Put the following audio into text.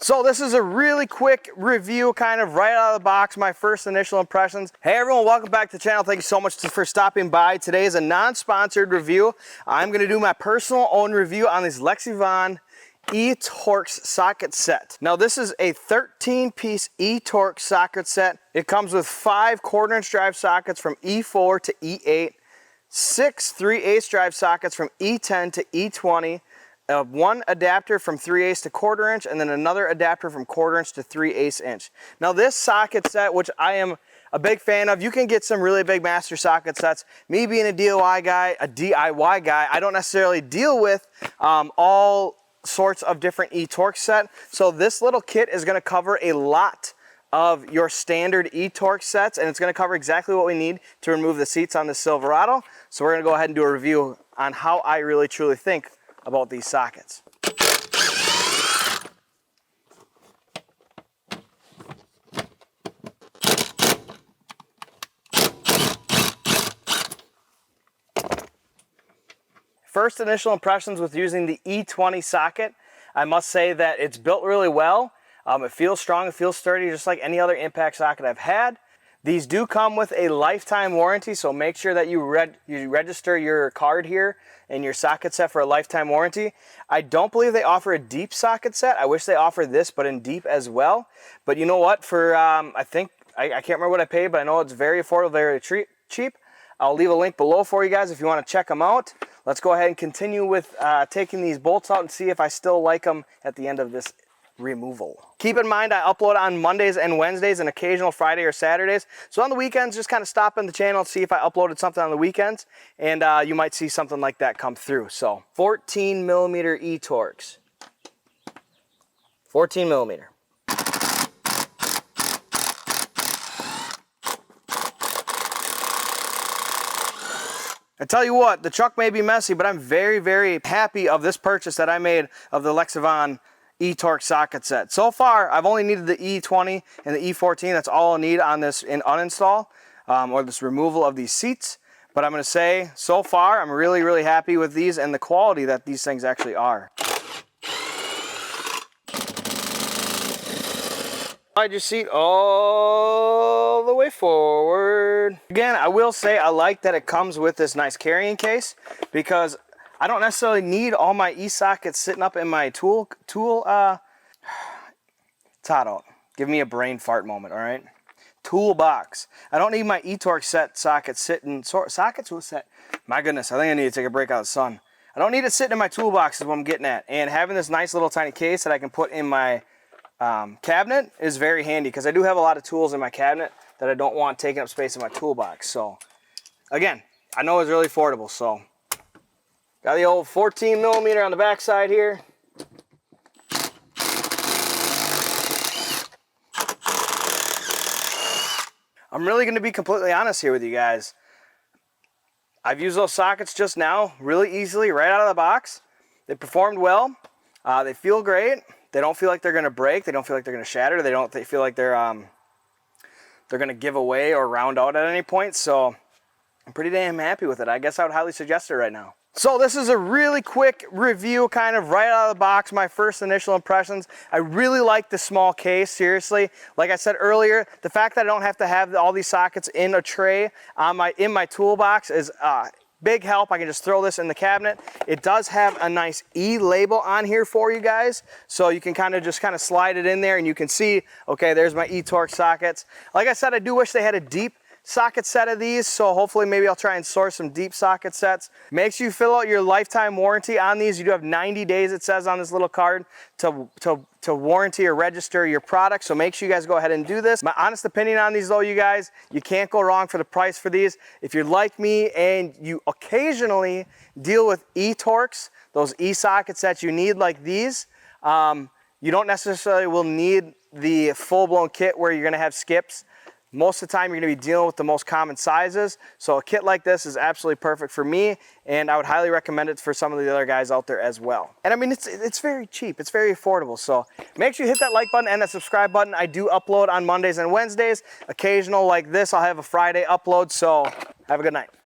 So this is a really quick review, kind of right out of the box, my first initial impressions. Hey everyone, welcome back to the channel. Thank you so much for stopping by. Today is a non-sponsored review. I'm gonna do my personal own review on this LEXIVON E-Torx socket set. Now this is a 13-piece E-Torx socket set. It comes with 5 1/4" drive sockets from E4 to E8, 6 3/8 drive sockets from E10 to E20, 1 adapter from 3/8 to 1/4 inch, and then another adapter from 1/4 inch to 3/8 inch. Now this socket set, which I am a big fan of, you can get some really big master socket sets. Me being a DIY guy, I don't necessarily deal with all sorts of different E-Torx set. So this little kit is gonna cover a lot of your standard E-Torx sets, and it's gonna cover exactly what we need to remove the seats on the Silverado. So we're gonna go ahead and do a review on how I really truly think about these sockets. First initial impressions with using the E20 socket, I must say that it's built really well. It feels strong, it feels sturdy, just like any other impact socket I've had. These do come with a lifetime warranty, so make sure that you register your card here and your socket set for a lifetime warranty. I don't believe they offer a deep socket set. I wish they offered this, but in deep as well. But you know what? For I can't remember what I paid, but I know it's very affordable, very cheap. I'll leave a link below for you guys if you want to check them out. Let's go ahead and continue with taking these bolts out and see if I still like them at the end of this removal. Keep in mind I upload on Mondays and Wednesdays and occasional Friday or Saturdays. So on the weekends, just kind of stop in the channel and see if I uploaded something on the weekends, and you might see something like that come through. So 14mm E-Torx. 14mm. I tell you what, the truck may be messy, but I'm very, very happy of this purchase that I made of the LEXIVON E-Torx socket set. So far, I've only needed the E20 and the E14. That's all I'll need on this uninstall or this removal of these seats. But I'm going to say, so far, I'm really, really happy with these and the quality that these things actually are. Slide your seat all the way forward. Again, I will say I like that it comes with this nice carrying case, because I don't necessarily need all my E-sockets sitting up in my tool it's hot out. Give me a brain fart moment, all right? Toolbox. I don't need my E-Torx set sockets sitting, sockets will set. My goodness, I think I need to take a break out of the sun. I don't need it sitting in my toolbox is what I'm getting at. And having this nice little tiny case that I can put in my cabinet is very handy, because I do have a lot of tools in my cabinet that I don't want taking up space in my toolbox. So again, I know it's really affordable, so got the old 14mm on the back side here. I'm really going to be completely honest here with you guys. I've used those sockets just now really easily right out of the box. They performed well. They feel great. They don't feel like they're going to break. They don't feel like they're going to shatter. They feel like they're going to give away or round out at any point. So I'm pretty damn happy with it. I guess I would highly suggest it right now. So this is a really quick review, kind of right out of the box, my first initial impressions. I really like the small case, seriously. Like I said earlier, the fact that I don't have to have all these sockets in a tray in my toolbox is big help. I can just throw this in the cabinet. It does have a nice E label on here for you guys, so you can kind of slide it in there and you can see, okay, there's my E-Torx sockets. Like I said, I do wish they had a deep socket set of these, so hopefully maybe I'll try and source some deep socket sets. Make sure you fill out your lifetime warranty on these. You do have 90 days, it says on this little card, to warranty or register your product, so make sure you guys go ahead and do this. My honest opinion on these though, you guys, you can't go wrong for the price for these. If you're like me and you occasionally deal with E-Torx, those E-socket sets you need like these, you don't necessarily will need the full-blown kit where you're going to have skips. Most of the time you're going to be dealing with the most common sizes, so a kit like this is absolutely perfect for me, and I would highly recommend it for some of the other guys out there as well. And I mean, it's very cheap, it's very affordable, so make sure you hit that like button and that subscribe button. I do upload on Mondays and Wednesdays. Occasional like this, I'll have a Friday upload, so have a good night.